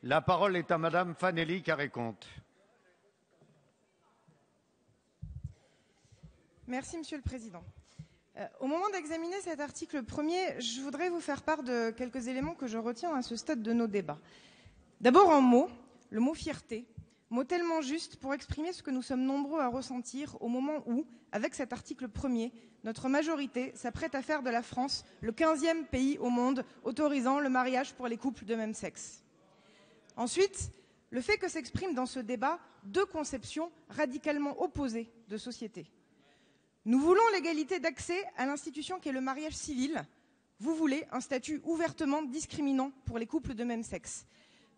La parole est à Madame Fanélie Carré-Comte. Merci, Monsieur le Président. Au moment d'examiner cet article 1er, je voudrais vous faire part de quelques éléments que je retiens à ce stade de nos débats. D'abord un mot, le mot fierté, mot tellement juste pour exprimer ce que nous sommes nombreux à ressentir au moment où, avec cet article 1er, notre majorité s'apprête à faire de la France le 15e pays au monde autorisant le mariage pour les couples de même sexe. Ensuite, le fait que s'expriment dans ce débat deux conceptions radicalement opposées de société. Nous voulons l'égalité d'accès à l'institution qu'est le mariage civil. Vous voulez un statut ouvertement discriminant pour les couples de même sexe.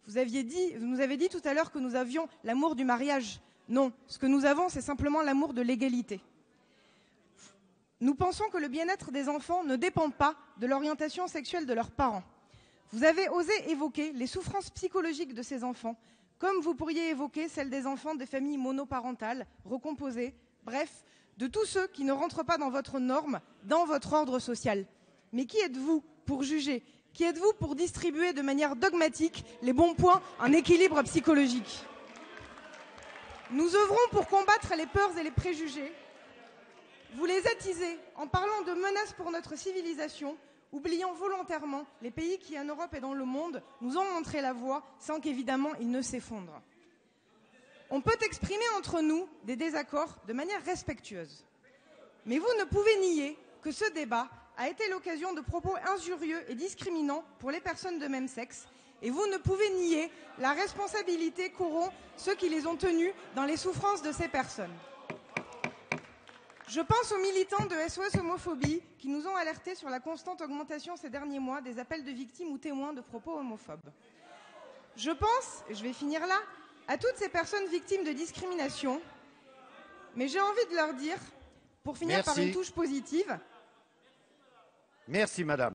Vous nous avez dit tout à l'heure que nous avions l'amour du mariage. Non, ce que nous avons, c'est simplement l'amour de l'égalité. Nous pensons que le bien-être des enfants ne dépend pas de l'orientation sexuelle de leurs parents. Vous avez osé évoquer les souffrances psychologiques de ces enfants, comme vous pourriez évoquer celles des enfants des familles monoparentales, recomposées, bref, de tous ceux qui ne rentrent pas dans votre norme, dans votre ordre social. Mais qui êtes-vous pour juger? Qui êtes-vous pour distribuer de manière dogmatique les bons points en équilibre psychologique? Nous œuvrons pour combattre les peurs et les préjugés. Vous les attisez en parlant de menaces pour notre civilisation, oubliant volontairement les pays qui, en Europe et dans le monde, nous ont montré la voie sans qu'évidemment ils ne s'effondrent. On peut exprimer entre nous des désaccords de manière respectueuse. Mais vous ne pouvez nier que ce débat a été l'occasion de propos injurieux et discriminants pour les personnes de même sexe, et vous ne pouvez nier la responsabilité qu'auront ceux qui les ont tenus dans les souffrances de ces personnes. Je pense aux militants de SOS Homophobie qui nous ont alertés sur la constante augmentation ces derniers mois des appels de victimes ou témoins de propos homophobes. Je pense, et je vais finir là, à toutes ces personnes victimes de discrimination, mais j'ai envie de leur dire, pour finir par une touche positive. Merci, Madame.